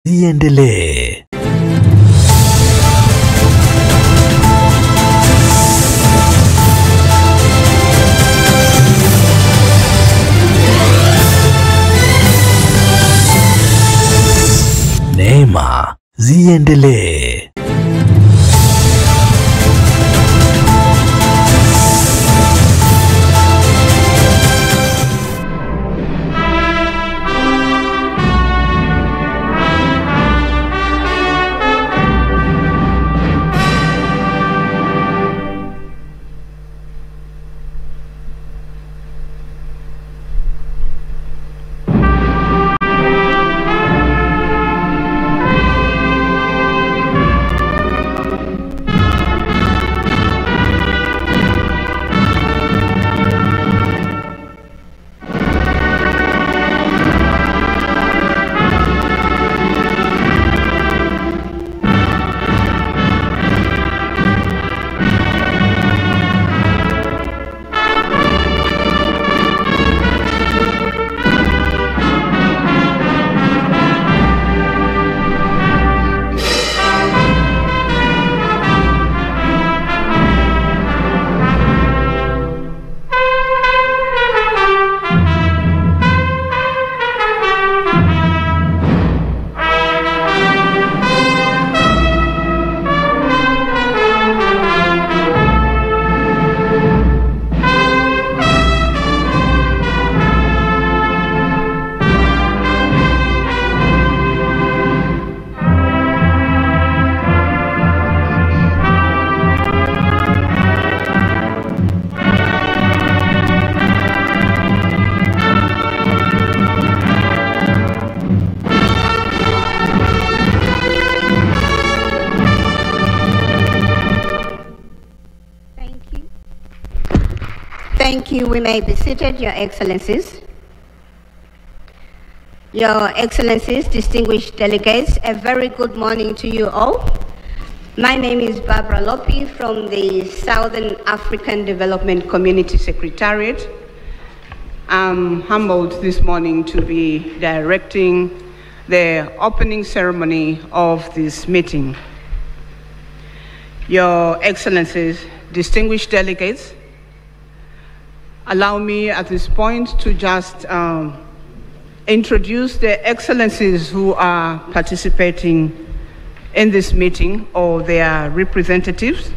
Ziendelee. Neema ziendelee. Thank you. We may be seated, Your Excellencies. Your Excellencies, distinguished delegates, a very good morning to you all. My name is Barbara Lopi from the Southern African Development Community Secretariat. I'm humbled this morning to be directing the opening ceremony of this meeting. Your Excellencies, distinguished delegates, allow me at this point to just introduce the excellencies who are participating in this meeting or their representatives.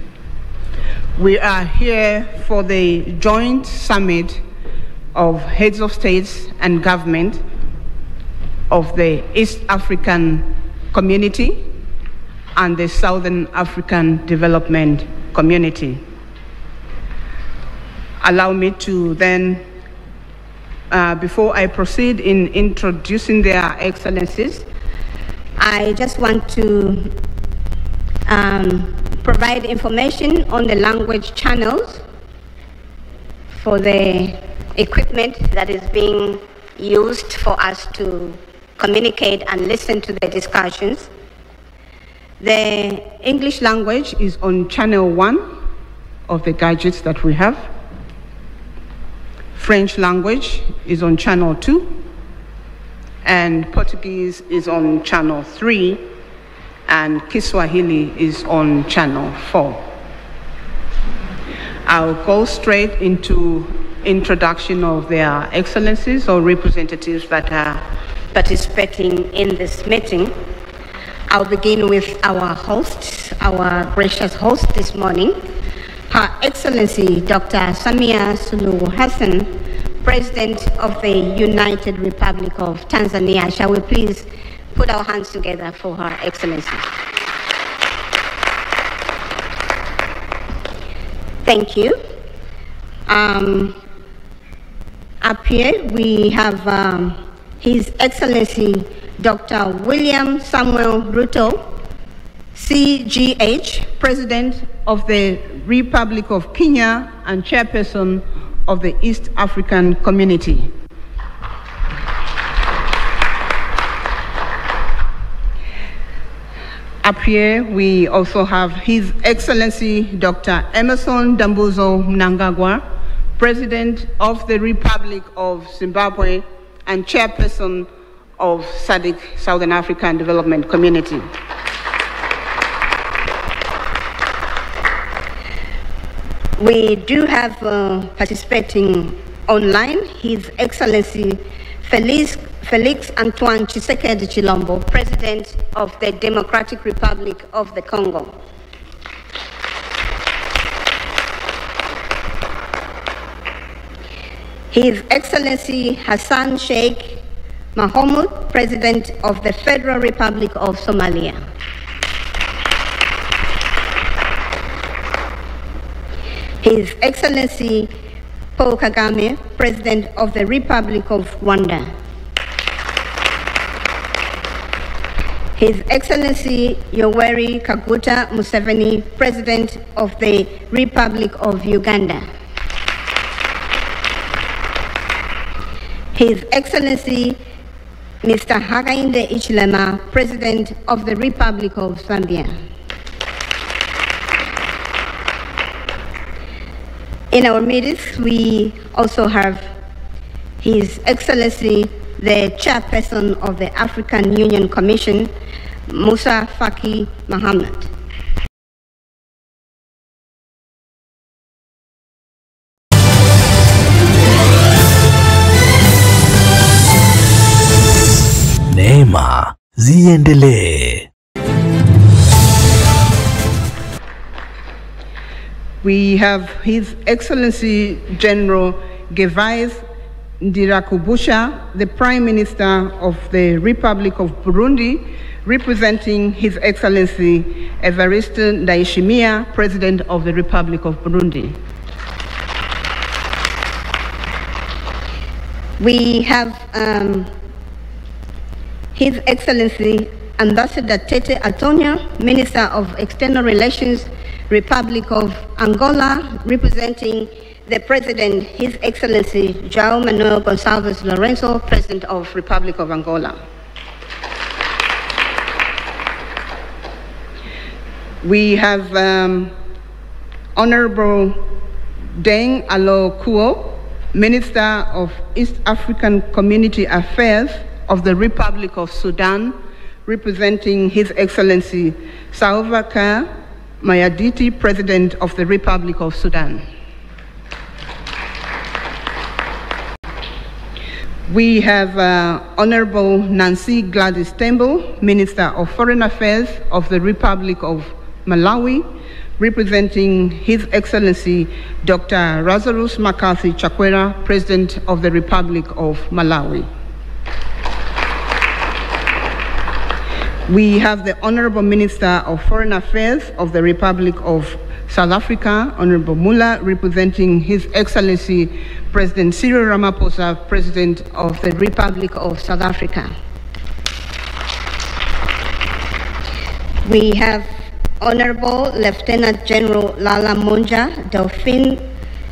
We are here for the joint summit of heads of states and government of the East African Community and the Southern African Development Community. Allow me to then, before I proceed in introducing their excellencies, I just want to provide information on the language channels for the equipment that is being used for us to communicate and listen to the discussions. The English language is on channel 1 of the gadgets that we have. French language is on channel 2, and Portuguese is on channel 3, and Kiswahili is on channel 4. I'll go straight into introduction of their excellencies or representatives that are participating in this meeting. I'll begin with our host, our gracious host this morning, Her Excellency Dr. SAMIA SULUHU HASSAN, President of the United Republic of Tanzania. Shall we please put our hands together for Her Excellency? Thank you. Up here we have His Excellency Dr. William Samuel Ruto, CGH, President of the Republic of Kenya and Chairperson of the East African Community. Up here we also have His Excellency Dr. Emerson Dambuzo Mnangagwa, President of the Republic of Zimbabwe and Chairperson of SADC, Southern African Development Community. We do have participating online His Excellency Felix Antoine Tshisekedi Chilombo, President of the Democratic Republic of the Congo. His Excellency Hassan Sheikh Mohamud, President of the Federal Republic of Somalia. His Excellency Paul Kagame, President of the Republic of Rwanda. His Excellency Yoweri Kaguta Museveni, President of the Republic of Uganda. His Excellency Mr. Hakainde Hichilema, President of the Republic of Zambia. In our midst, we also have His Excellency, the Chairperson of the African Union Commission, Musa Faki Mohammed. Neema ziendelee. We have His Excellency General Gervais Ndirakubusha, the Prime Minister of the Republic of Burundi, representing His Excellency Evariste Ndayishimiye, President of the Republic of Burundi. We have His Excellency Ambassador Tete Antonio, Minister of External Relations, Republic of Angola, representing the President, His Excellency João Manuel Gonçalves Lourenço, President of Republic of Angola. We have Honorable Deng Alo Kuo, Minister of East African Community Affairs of the Republic of Sudan, representing His Excellency Salva Kiir Mayarditi, President of the Republic of Sudan. We have Honorable Nancy Gladys Tembo, Minister of Foreign Affairs of the Republic of Malawi, representing His Excellency Dr. Lazarus McCarthy Chakwera, President of the Republic of Malawi. We have the Honorable Minister of Foreign Affairs of the Republic of South Africa, Honorable Mula, representing His Excellency President Cyril Ramaphosa, President of the Republic of South Africa. We have Honorable Lieutenant General Lala Monja Delphine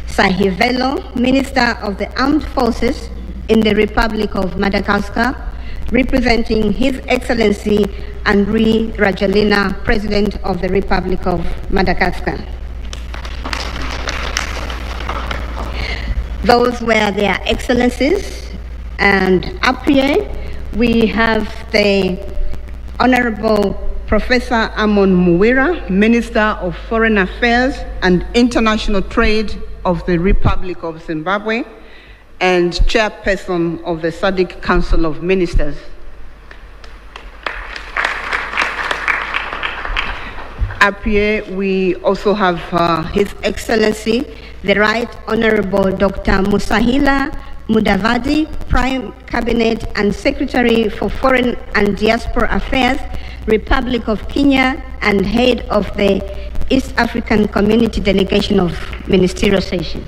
Sahivelo, Minister of the Armed Forces in the Republic of Madagascar, representing His Excellency Andry Rajoelina, President of the Republic of Madagascar. Those were their excellencies, and up here we have the Honorable Professor Amon Muwira, Minister of Foreign Affairs and International Trade of the Republic of Zimbabwe, and Chairperson of the SADC Council of Ministers. Up here, we also have His Excellency, the Right Honorable Dr. Musahila Mudavadi, Prime Cabinet and Secretary for Foreign and Diaspora Affairs, Republic of Kenya, and Head of the East African Community Delegation of Ministerial Session.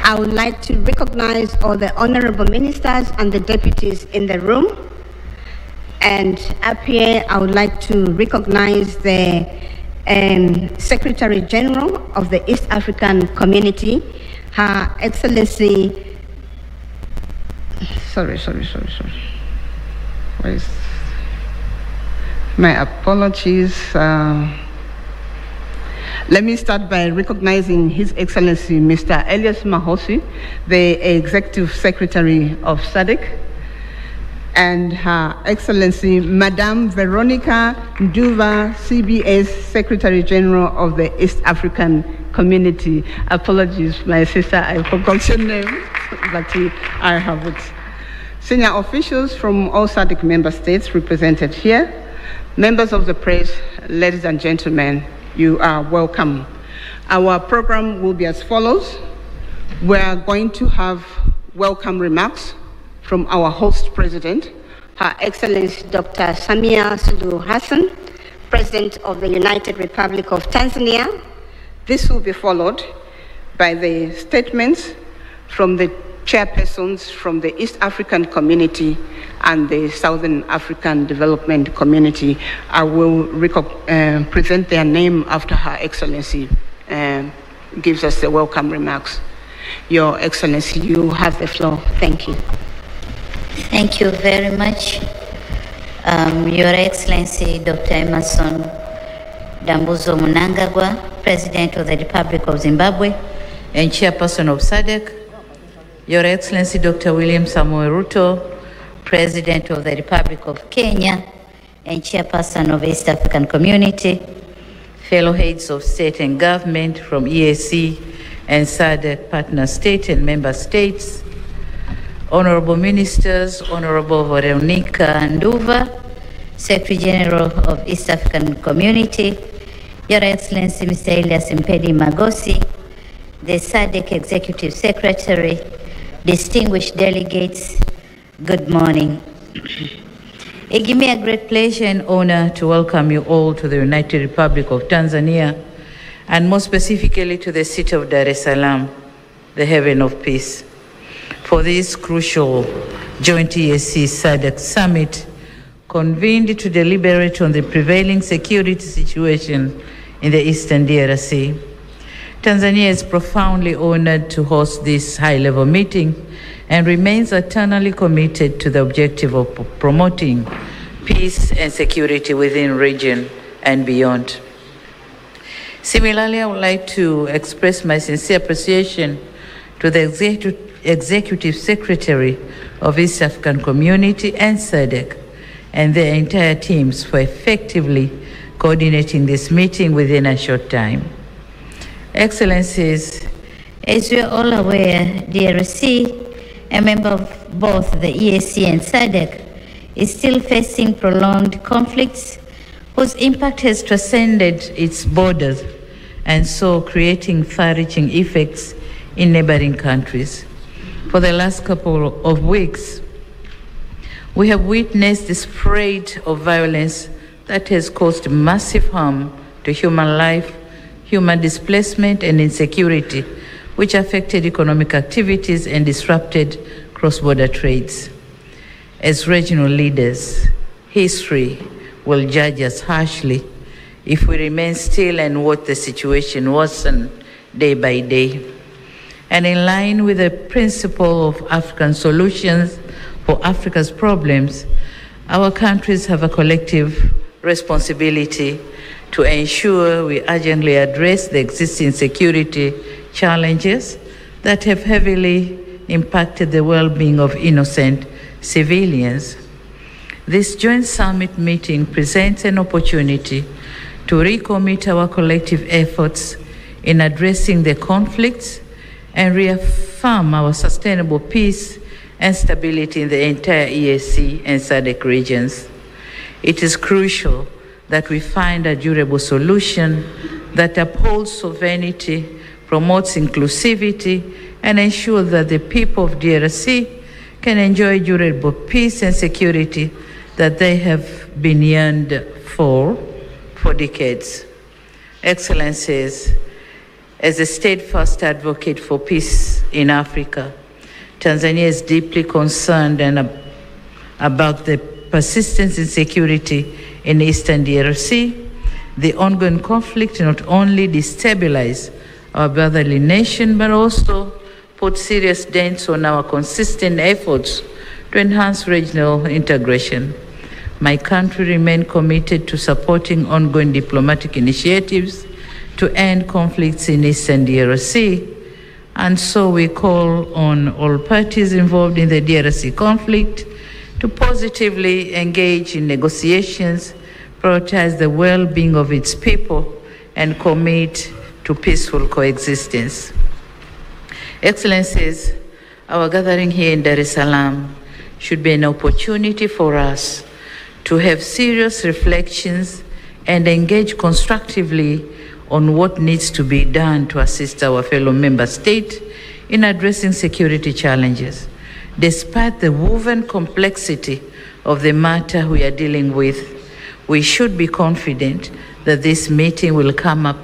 I would like to recognize all the honorable ministers and the deputies in the room. And up here, I would like to recognize the Secretary General of the East African Community, Her Excellency, my apologies, Let me start by recognizing His Excellency Mr. Elias Mahosi, the Executive Secretary of SADC, and Her Excellency Madame Veronica Nduva, CBS Secretary General of the East African Community. Apologies, my sister, I forgot your name, but I have it. Senior officials from all SADC member states represented here, members of the press, ladies and gentlemen, you are welcome. Our program will be as follows. We are going to have welcome remarks from our host president, Her Excellency Dr. SAMIA Suluhu HASSAN, President of the United Republic of Tanzania. This will be followed by the statements from the chairpersons from the East African Community and the Southern African Development Community. I will present their name after Her Excellency gives us the welcome remarks. Your Excellency, you have the floor. Thank you. Thank you very much. Your Excellency, Dr. Emerson Dambuzo Mnangagwa, President of the Republic of Zimbabwe and Chairperson of SADC. Your Excellency, Dr. William Samoei Ruto, President of the Republic of Kenya and Chairperson of East African Community, fellow heads of state and government from EAC and SADC partner state and member states, Honorable Ministers, Honorable Veronica Nduva, Secretary General of East African Community, Your Excellency Mr. Elias Mpedi Magosi, the SADC Executive Secretary, distinguished delegates, good morning. It gives me a great pleasure and honor to welcome you all to the United Republic of Tanzania, and more specifically to the city of Dar es Salaam, the haven of peace, for this crucial joint EAC SADC summit convened to deliberate on the prevailing security situation in the Eastern DRC. Tanzania is profoundly honored to host this high-level meeting and remains eternally committed to the objective of promoting peace and security within the region and beyond. Similarly, I would like to express my sincere appreciation to the Executive Secretary of East African Community and SADC and their entire teams for effectively coordinating this meeting within a short time. Excellencies, as we are all aware, DRC, a member of both the EAC and SADC, is still facing prolonged conflicts whose impact has transcended its borders and so creating far-reaching effects in neighboring countries. For the last couple of weeks, we have witnessed the spread of violence that has caused massive harm to human life, human displacement, and insecurity, which affected economic activities and disrupted cross-border trades. As regional leaders, history will judge us harshly if we remain still and watch the situation worsen day by day. And in line with the principle of African solutions for Africa's problems, our countries have a collective responsibility to ensure we urgently address the existing security challenges that have heavily impacted the well-being of innocent civilians. This joint summit meeting presents an opportunity to recommit our collective efforts in addressing the conflicts and reaffirm our sustainable peace and stability in the entire EAC and SADC regions. It is crucial that we find a durable solution that upholds sovereignty, promotes inclusivity, and ensures that the people of DRC can enjoy durable peace and security that they have been yearned for decades. Excellencies, as a steadfast advocate for peace in Africa, Tanzania is deeply concerned about the persistent insecurity in Eastern DRC. The ongoing conflict not only destabilizes our brotherly nation, but also put serious dents on our consistent efforts to enhance regional integration. My country remains committed to supporting ongoing diplomatic initiatives to end conflicts in Eastern DRC. And so we call on all parties involved in the DRC conflict to positively engage in negotiations, prioritize the well-being of its people, and commit to peaceful coexistence. Excellencies, our gathering here in Dar es Salaam should be an opportunity for us to have serious reflections and engage constructively on what needs to be done to assist our fellow member states in addressing security challenges. Despite the woven complexity of the matter we are dealing with, we should be confident that this meeting will come up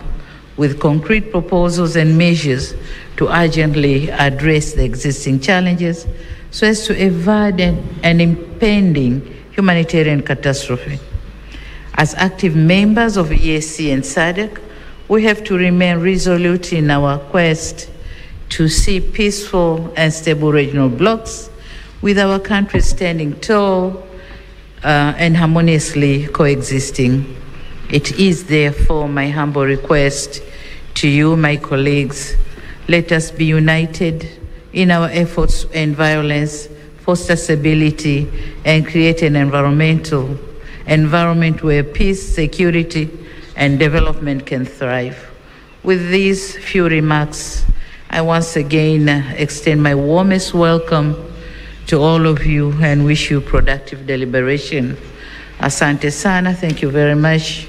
with concrete proposals and measures to urgently address the existing challenges so as to avoid an impending humanitarian catastrophe. As active members of EAC and SADC, we have to remain resolute in our quest to see peaceful and stable regional blocs with our country standing tall and harmoniously coexisting. It is therefore my humble request to you, my colleagues, let us be united in our efforts to end violence, foster stability, and create an environment where peace, security, and development can thrive. With these few remarks, I once again extend my warmest welcome to all of you and wish you productive deliberation. Asante sana, thank you very much.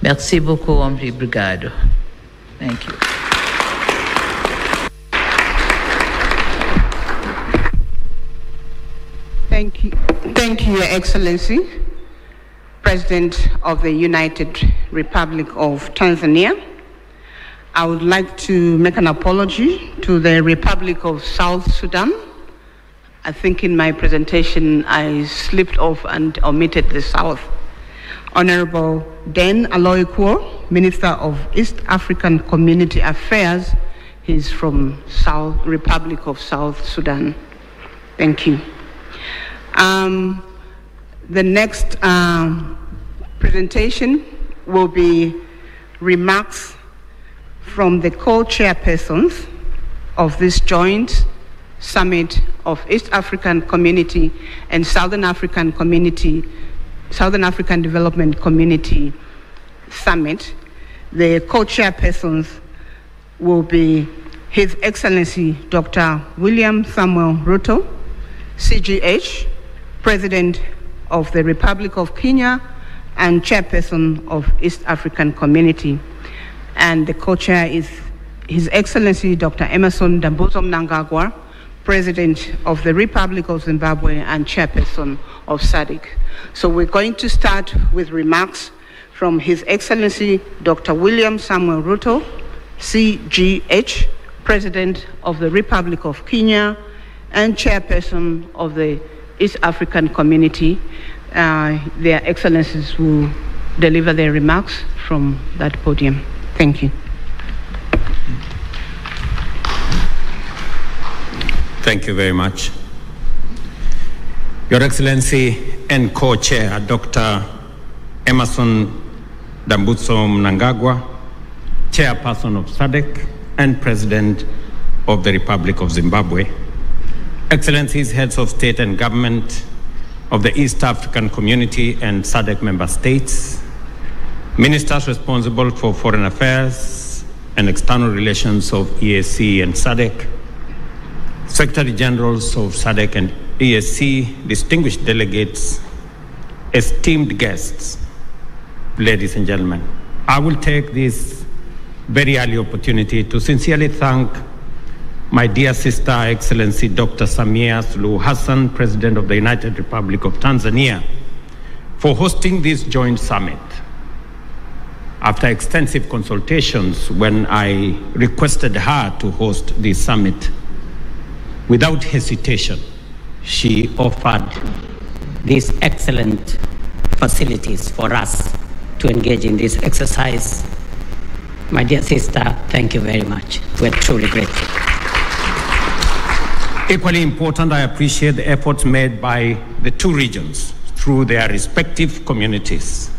Merci beaucoup, obrigado. Thank you. Thank you, Your Excellency, President of the United Republic of Tanzania. I would like to make an apology to the Republic of South Sudan. I think in my presentation I slipped off and omitted the South. Honorable Den Aloykuo, Minister of East African Community Affairs, he's from Republic of South Sudan. Thank you. The next presentation will be remarks from the co-chairpersons of this joint summit of East African Community and Southern African Development Community Summit. The co-chairpersons will be His Excellency Dr. William Samuel Ruto, CGH, President of the Republic of Kenya and Chairperson of East African Community. And the co-chair is His Excellency Dr. Emmerson Dambuzo Mnangagwa, President of the Republic of Zimbabwe and Chairperson of SADC. So we're going to start with remarks from His Excellency Dr. William Samuel Ruto, CGH, President of the Republic of Kenya and Chairperson of the East African Community. Their Excellencies will deliver their remarks from that podium. Thank you. Thank you very much. Your Excellency and Co-Chair, Dr. Emmerson Dambuzo Mnangagwa, Chairperson of SADC and President of the Republic of Zimbabwe, Excellencies, Heads of State and Government of the East African Community and SADC member states, Ministers responsible for Foreign Affairs and External Relations of EAC and SADC, Secretary Generals of SADC and EAC, distinguished delegates, esteemed guests, ladies and gentlemen. I will take this very early opportunity to sincerely thank my dear sister, Excellency Dr. SAMIA SULUHU HASSAN, President of the United Republic of Tanzania, for hosting this joint summit. After extensive consultations, when I requested her to host this summit, without hesitation, she offered these excellent facilities for us to engage in this exercise. My dear sister, thank you very much. We're truly grateful. Equally important, I appreciate the efforts made by the two regions through their respective communities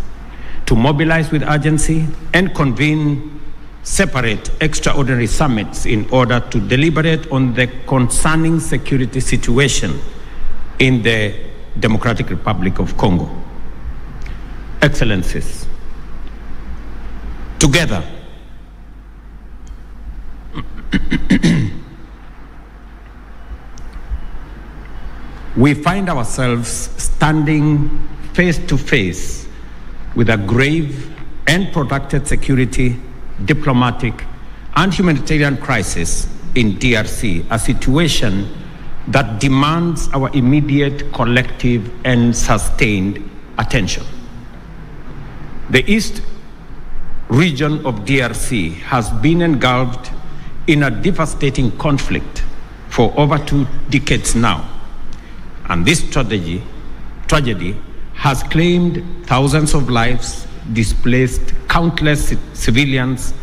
to mobilize with urgency and convene separate extraordinary summits in order to deliberate on the concerning security situation in the Democratic Republic of Congo. Excellencies, together, we find ourselves standing face to face with a grave and protracted security, diplomatic, and humanitarian crisis in DRC, a situation that demands our immediate, collective, and sustained attention. The East region of DRC has been engulfed in a devastating conflict for over 2 decades now, and this tragedy has claimed thousands of lives, displaced countless civilians,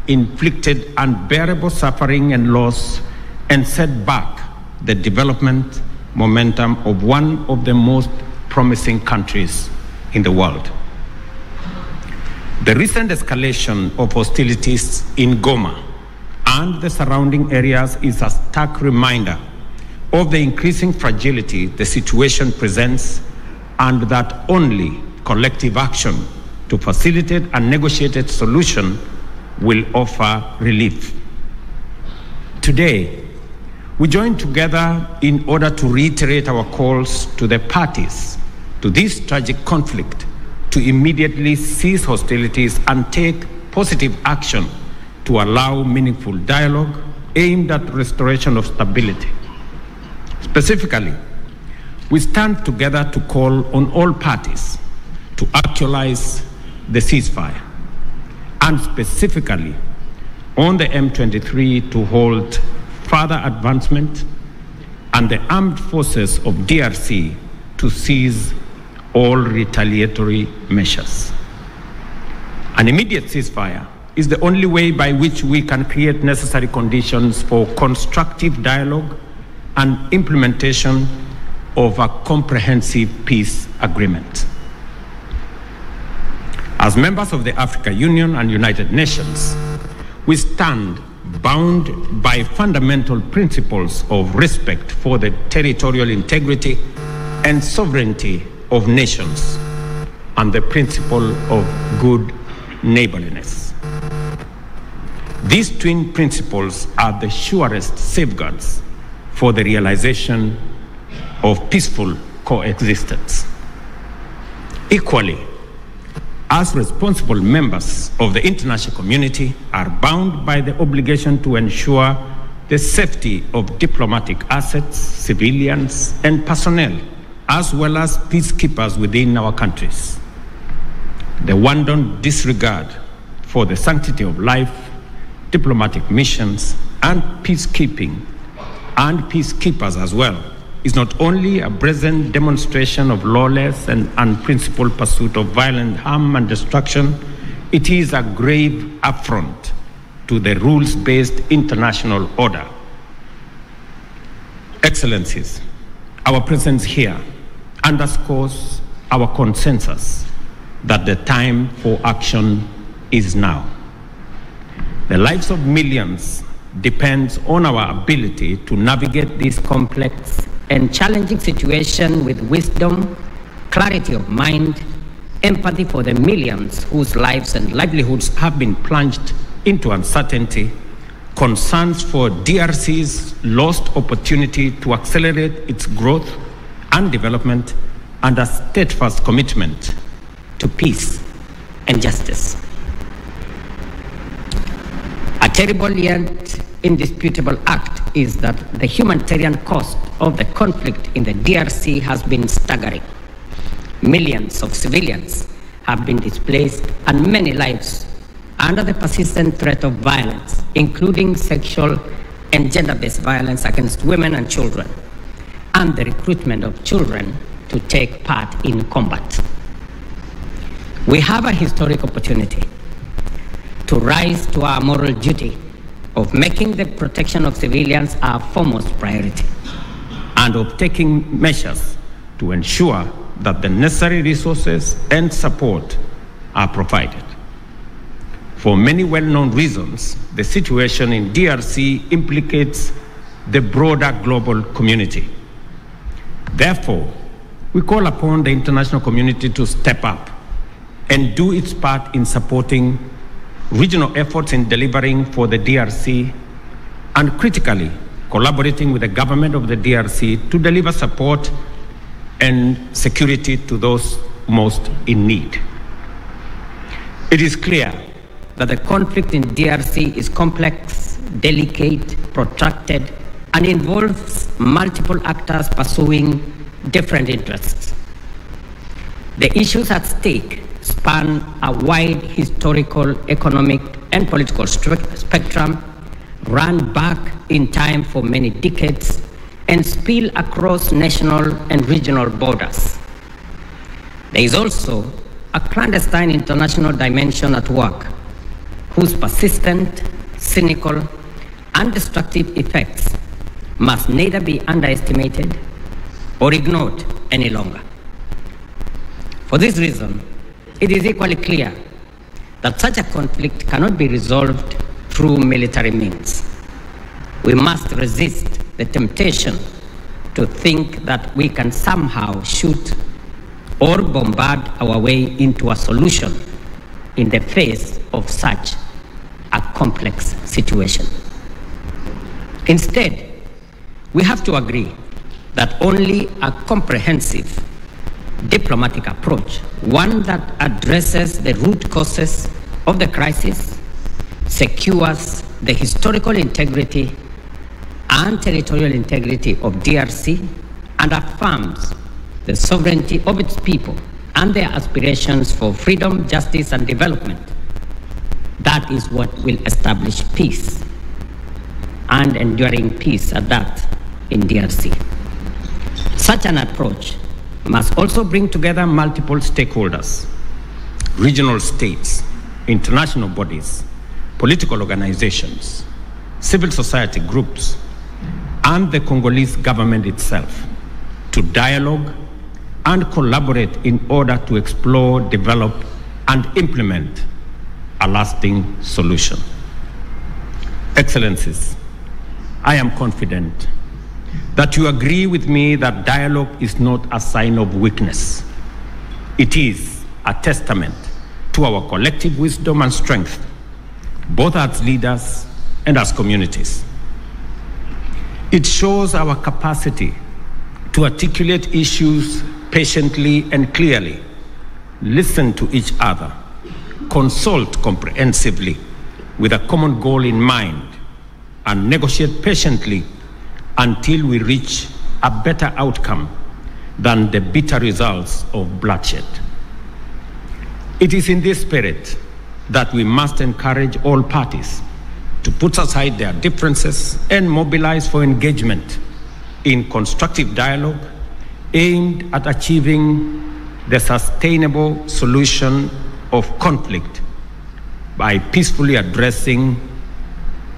inflicted unbearable suffering and loss, and set back the development momentum of one of the most promising countries in the world. The recent escalation of hostilities in Goma and the surrounding areas is a stark reminder of the increasing fragility the situation presents, and that only collective action to facilitate a negotiated solution will offer relief. Today, we join together in order to reiterate our calls to the parties to this tragic conflict to immediately cease hostilities and take positive action to allow meaningful dialogue aimed at restoration of stability. Specifically, we stand together to call on all parties to actualize the ceasefire, and specifically on the M23 to halt further advancement and the armed forces of DRC to cease all retaliatory measures. An immediate ceasefire is the only way by which we can create necessary conditions for constructive dialogue and implementation of a comprehensive peace agreement. As members of the African Union and United Nations, we stand bound by fundamental principles of respect for the territorial integrity and sovereignty of nations and the principle of good neighborliness. These twin principles are the surest safeguards for the realization of peaceful coexistence. Equally, as responsible members of the international community are bound by the obligation to ensure the safety of diplomatic assets, civilians, and personnel, as well as peacekeepers within our countries. The wanton disregard for the sanctity of life, diplomatic missions, and peacekeeping, and peacekeepers as well, is not only a brazen demonstration of lawless and unprincipled pursuit of violent harm and destruction, it is a grave affront to the rules-based international order. Excellencies, our presence here underscores our consensus that the time for action is now. The lives of millions depends on our ability to navigate this complex and challenging situation with wisdom, clarity of mind, empathy for the millions whose lives and livelihoods have been plunged into uncertainty, concerns for DRC's lost opportunity to accelerate its growth and development, and a steadfast commitment to peace and justice. A terrible yet indisputable act is that the humanitarian cost of the conflict in the DRC has been staggering. Millions of civilians have been displaced and many lives under the persistent threat of violence, including sexual and gender-based violence against women and children, and the recruitment of children to take part in combat. We have a historic opportunity to rise to our moral duty of making the protection of civilians our foremost priority, and of taking measures to ensure that the necessary resources and support are provided. For many well-known reasons, the situation in DRC implicates the broader global community. Therefore, we call upon the international community to step up and do its part in supporting regional efforts in delivering for the DRC and critically collaborating with the government of the DRC to deliver support and security to those most in need. It is clear that the conflict in DRC is complex, delicate, protracted, and involves multiple actors pursuing different interests. The issues at stake span a wide historical, economic, and political spectrum, run back in time for many decades, and spill across national and regional borders. There is also a clandestine international dimension at work, whose persistent, cynical, and destructive effects must neither be underestimated or ignored any longer. For this reason, it is equally clear that such a conflict cannot be resolved through military means. We must resist the temptation to think that we can somehow shoot or bombard our way into a solution in the face of such a complex situation. Instead, we have to agree that only a comprehensive diplomatic approach, one that addresses the root causes of the crisis, secures the historical integrity and territorial integrity of DRC, and affirms the sovereignty of its people and their aspirations for freedom, justice, and development. That is what will establish peace, and enduring peace at that, in DRC. Such an approach must also bring together multiple stakeholders, regional states, international bodies, political organizations, civil society groups, and the Congolese government itself to dialogue and collaborate in order to explore, develop, and implement a lasting solution. Excellencies, I am confident that you agree with me that dialogue is not a sign of weakness. It is a testament to our collective wisdom and strength, both as leaders and as communities. It shows our capacity to articulate issues patiently and clearly, listen to each other, consult comprehensively with a common goal in mind, and negotiate patiently until we reach a better outcome than the bitter results of bloodshed. It is in this spirit that we must encourage all parties to put aside their differences and mobilize for engagement in constructive dialogue aimed at achieving the sustainable solution of conflict by peacefully addressing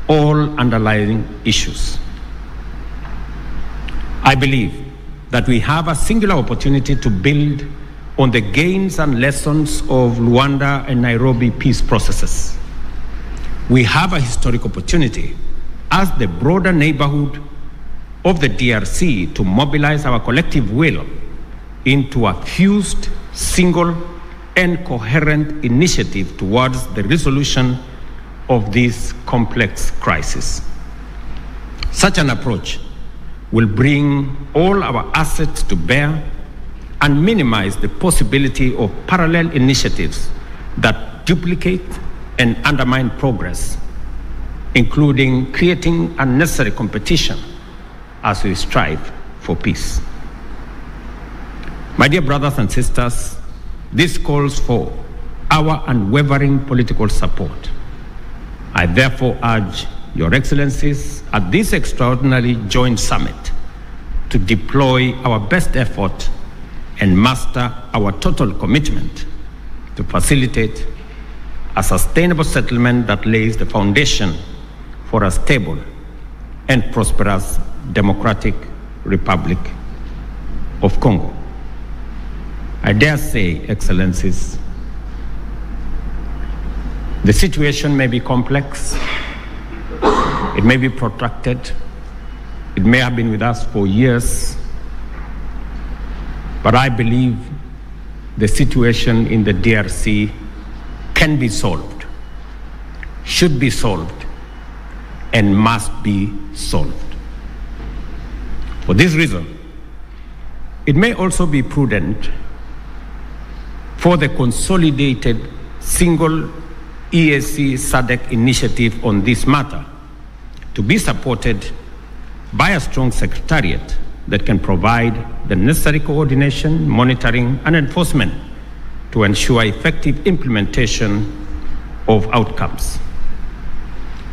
all underlying issues. I believe that we have a singular opportunity to build on the gains and lessons of Luanda and Nairobi peace processes. We have a historic opportunity as the broader neighborhood of the DRC to mobilize our collective will into a fused, single, and coherent initiative towards the resolution of this complex crisis. Such an approach will bring all our assets to bear and minimize the possibility of parallel initiatives that duplicate and undermine progress, including creating unnecessary competition as we strive for peace. My dear brothers and sisters, this calls for our unwavering political support. I therefore urge Your Excellencies at this extraordinary joint summit to deploy our best effort and muster our total commitment to facilitate a sustainable settlement that lays the foundation for a stable and prosperous Democratic Republic of Congo. I dare say, Excellencies, The situation may be complex, it may be protracted, it may have been with us for years, but I believe the situation in the DRC can be solved, should be solved, and must be solved. For this reason, it may also be prudent for the consolidated single EAC SADC initiative on this matter to be supported by a strong secretariat that can provide the necessary coordination, monitoring, and enforcement to ensure effective implementation of outcomes.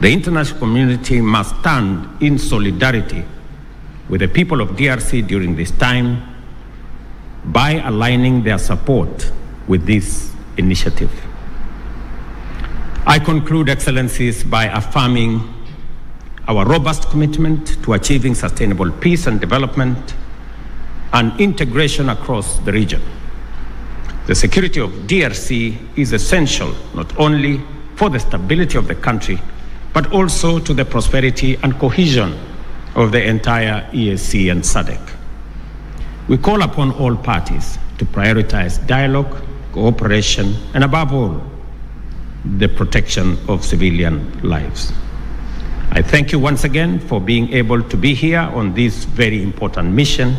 The international community must stand in solidarity with the people of DRC during this time by aligning their support with this initiative. I conclude, Excellencies, by affirming our robust commitment to achieving sustainable peace and development and integration across the region. The security of DRC is essential not only for the stability of the country, but also to the prosperity and cohesion of the entire EAC and SADC. We call upon all parties to prioritize dialogue, cooperation, and above all, the protection of civilian lives. I thank you once again for being able to be here on this very important mission.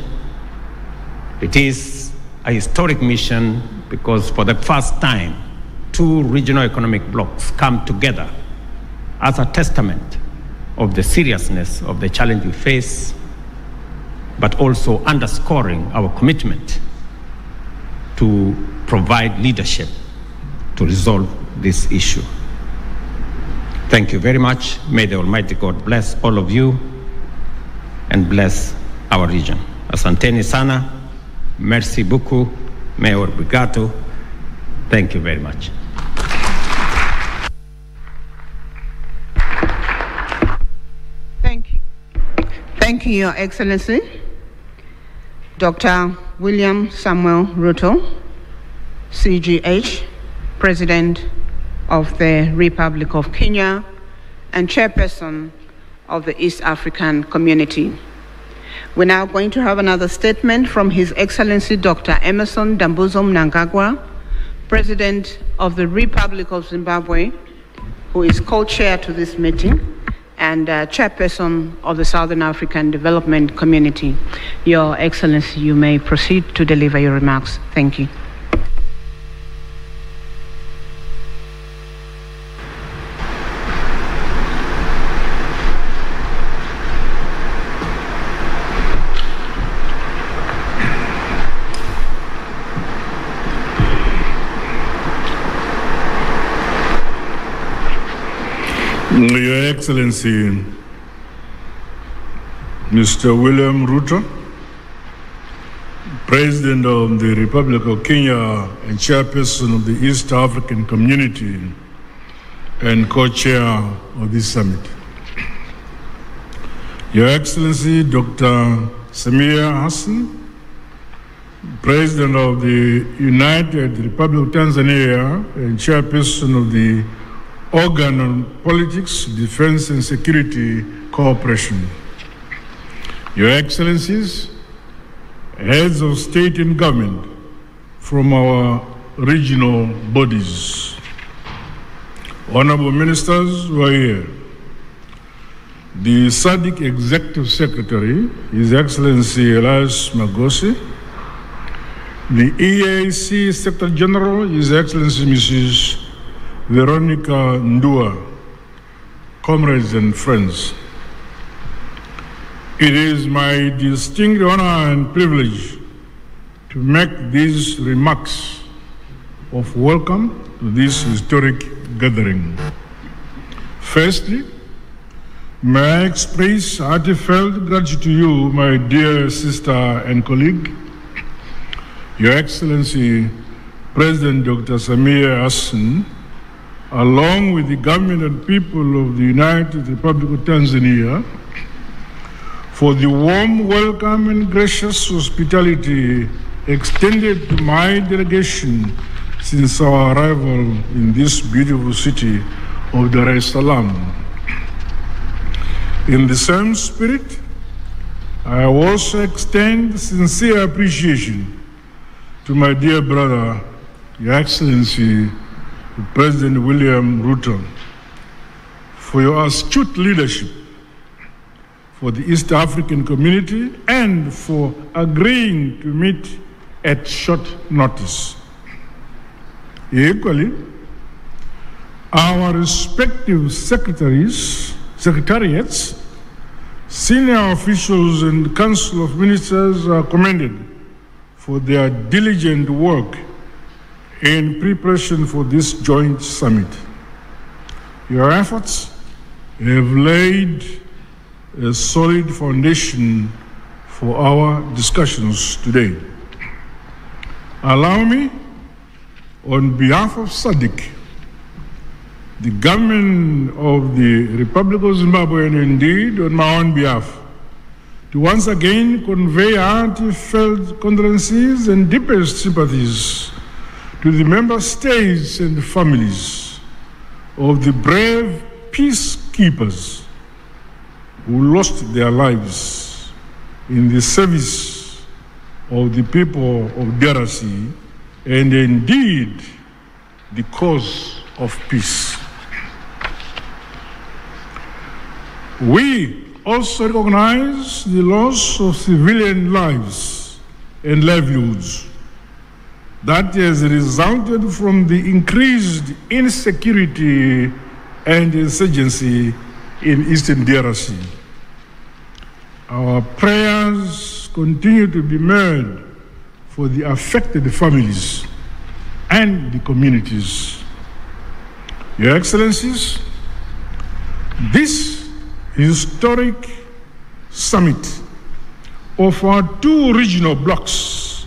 It is a historic mission because for the first time, two regional economic blocs come together as a testament of the seriousness of the challenge we face, but also underscoring our commitment to provide leadership to resolve this issue. Thank you very much. May the Almighty God bless all of you and bless our region. Asanteni sana, merci beaucoup, Mayor Brigato. Thank you very much. Thank you, Your Excellency. Dr. William Samuel Ruto, CGH, President of the Republic of Kenya and Chairperson of the East African Community. We're now going to have another statement from His Excellency Dr. Emmerson Dambuzo Mnangagwa, President of the Republic of Zimbabwe, who is co-chair to this meeting and Chairperson of the Southern African Development Community. Your Excellency, you may proceed to deliver your remarks. Thank you. Your Excellency, Mr. William Ruto, President of the Republic of Kenya and Chairperson of the East African Community and co-chair of this summit. Your Excellency, Dr. SAMIA HASSAN, President of the United Republic of Tanzania and Chairperson of the Organ on Politics, Defense and Security Cooperation. Your Excellencies, heads of state and government from our regional bodies, honorable ministers who are here, the SADC Executive Secretary, His Excellency Elias Magosi, the EAC Secretary General, His Excellency Mrs. Veronica Ndua, comrades and friends. It is my distinct honor and privilege to make these remarks of welcome to this historic gathering. Firstly, may I express heartfelt gratitude to you, my dear sister and colleague, Your Excellency, President Dr. SAMIA HASSAN, along with the government and people of the United Republic of Tanzania, for the warm welcome and gracious hospitality extended to my delegation since our arrival in this beautiful city of Dar es Salaam. In the same spirit, I also extend sincere appreciation to my dear brother, Your Excellency, President William Ruto, for your astute leadership for the East African community and for agreeing to meet at short notice. Equally, our respective secretariats, senior officials and Council of Ministers are commended for their diligent work in preparation for this joint summit. Your efforts have laid a solid foundation for our discussions today. Allow me, on behalf of SADC, the government of the Republic of Zimbabwe, and indeed on my own behalf, to once again convey heartfelt condolences and deepest sympathies to the member states and families of the brave peacekeepers who lost their lives in the service of the people of DRC and indeed the cause of peace. We also recognize the loss of civilian lives and livelihoods that has resulted from the increased insecurity and insurgency in Eastern DRC. Our prayers continue to be made for the affected families and the communities. Your Excellencies, this historic summit of our two regional blocs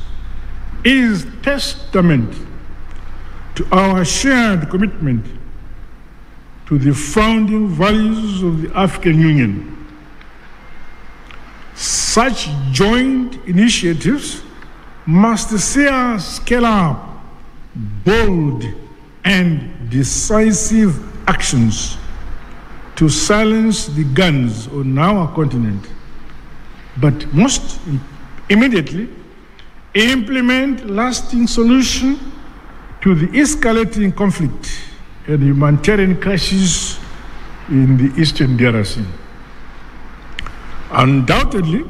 is testament to our shared commitment to the founding values of the African Union. Such joint initiatives must see us scale up bold and decisive actions to silence the guns on our continent, but most immediately implement lasting solutions to the escalating conflict and humanitarian crisis in the Eastern DRC. Undoubtedly,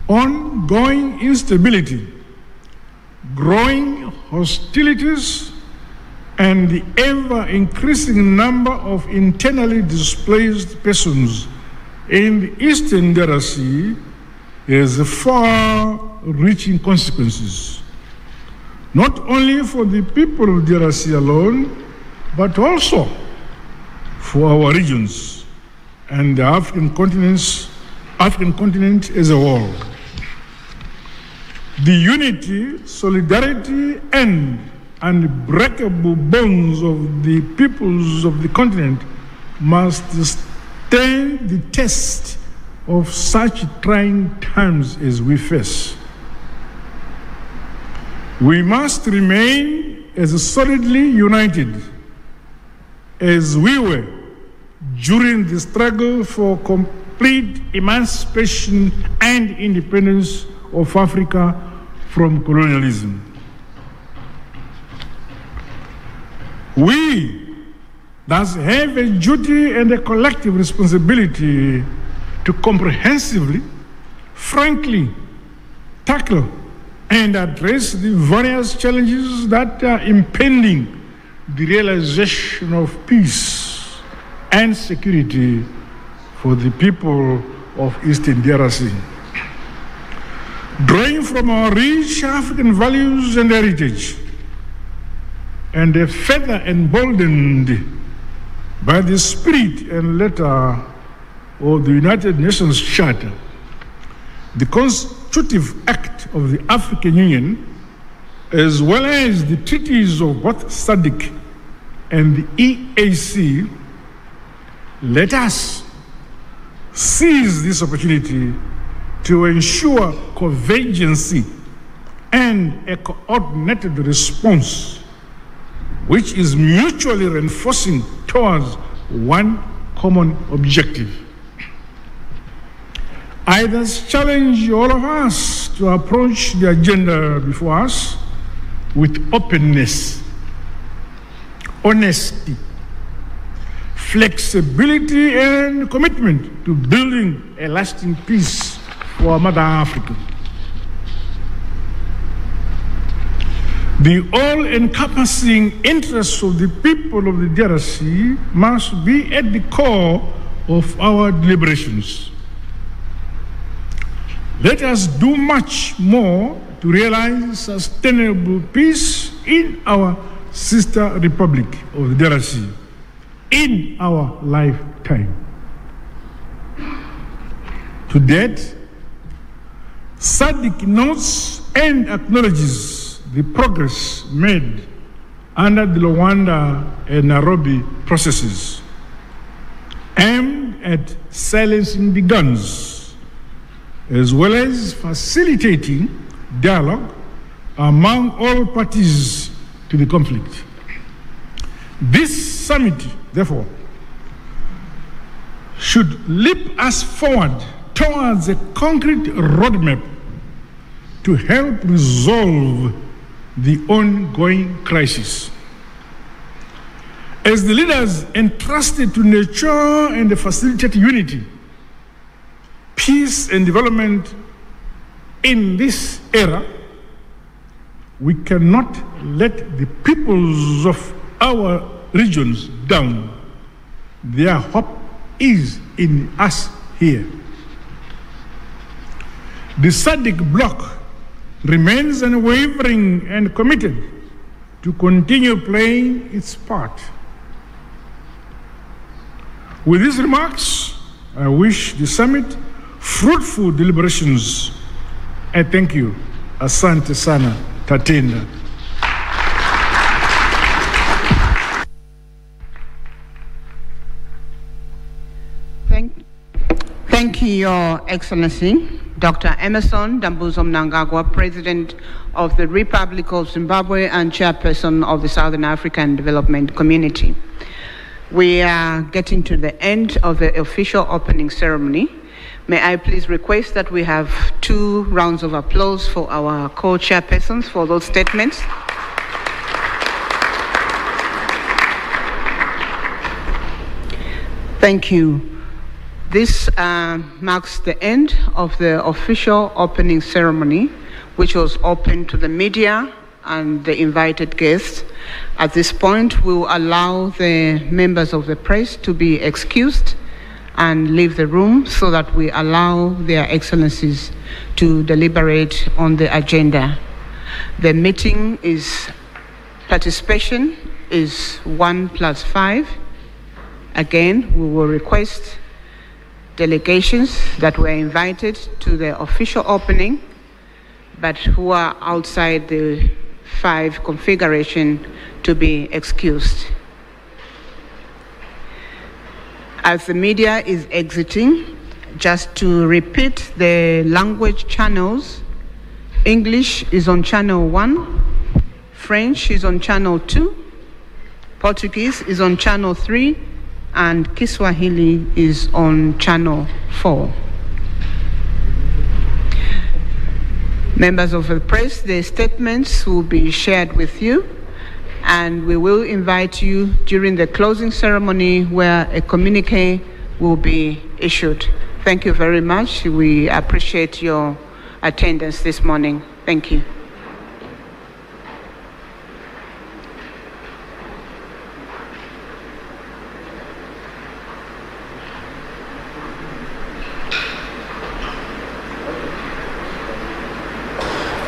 ongoing instability, growing hostilities, and the ever-increasing number of internally displaced persons in the Eastern DRC has far-reaching consequences, not only for the people of DRC alone, but also for our regions and the African continent as a whole. The unity, solidarity, and unbreakable bonds of the peoples of the continent must stand the test of such trying times as we face. We must remain as solidly united as we were during the struggle for complete emancipation and independence of Africa from colonialism. We thus have a duty and a collective responsibility to comprehensively, frankly, tackle and address the various challenges that are impeding the realization of peace and security for the people of Eastern DRC. Drawing from our rich African values and heritage, and further emboldened by the spirit and letter of the United Nations Charter, the constitutive act of the African Union, as well as the treaties of both SADC and the EAC, let us seize this opportunity to ensure convergency and a coordinated response which is mutually reinforcing towards one common objective. I thus challenge all of us to approach the agenda before us with openness, honesty, flexibility, and commitment to building a lasting peace for Mother Africa. The all-encompassing interests of the people of the DRC must be at the core of our deliberations. Let us do much more to realize sustainable peace in our sister republic of the DRC in our lifetime. To date, SADC notes and acknowledges the progress made under the Luanda and Nairobi processes aimed at silencing the guns, as well as facilitating dialogue among all parties to the conflict. This summit, therefore, should leap us forward towards a concrete roadmap to help resolve the ongoing crisis. As the leaders entrusted to nurture and facilitate unity, peace and development in this era, we cannot let the peoples of our regions down. Their hope is in us here. The SADC bloc remains unwavering and committed to continue playing its part. With these remarks, I wish the summit fruitful deliberations. I thank you. Asante sana, Tatenda. Thank you, Your Excellency, Dr. Emerson Dambuzo Mnangagwa, President of the Republic of Zimbabwe and Chairperson of the Southern African Development Community. We are getting to the end of the official opening ceremony. May I please request that we have 2 rounds of applause for our co-chairpersons for those statements. Thank you. This marks the end of the official opening ceremony, which was open to the media and the invited guests. At this point, we will allow the members of the press to be excused and leave the room so that we allow their excellencies to deliberate on the agenda. The meeting participation is 1+5. Again, we will request delegations that were invited to the official opening, but who are outside the 5 configuration to be excused. As the media is exiting, just to repeat the language channels, English is on channel 1, French is on channel 2, Portuguese is on channel 3, and Kiswahili is on channel 4. Members of the press, the statements will be shared with you, and we will invite you during the closing ceremony where a communique will be issued. Thank you very much. We appreciate your attendance this morning. Thank you.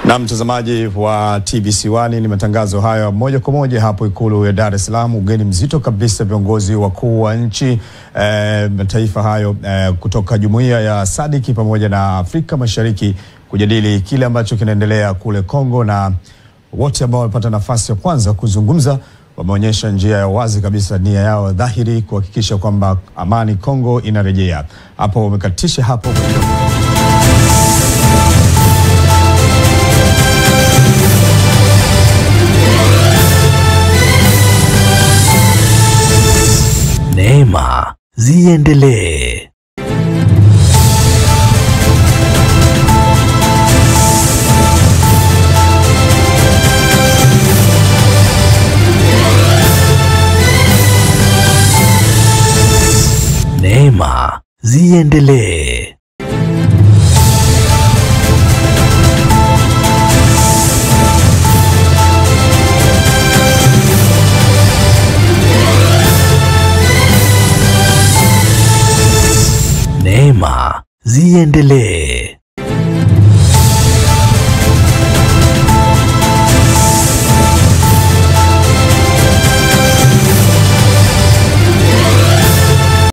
Na mtazamaji wa TBC1, ni matangazo hayo moja kwa moja hapo Ikulu ya Dar es Salaam. Ugeni mzito kabisa, viongozi wakuu wa nchi mataifa hayo kutoka jumuiya ya SADC pamoja na Afrika Mashariki kujadili kile ambacho kinaendelea kule Kongo, na wote ambao wamepata nafasi ya kwanza kuzungumza wameonyesha njia ya wazi kabisa, nia yao dhahiri kuhakikisha kwamba amani Kongo inarejea. Hapo wamekatisha hapo. ziendelee. Neema ziendelee. Neema ziendelee.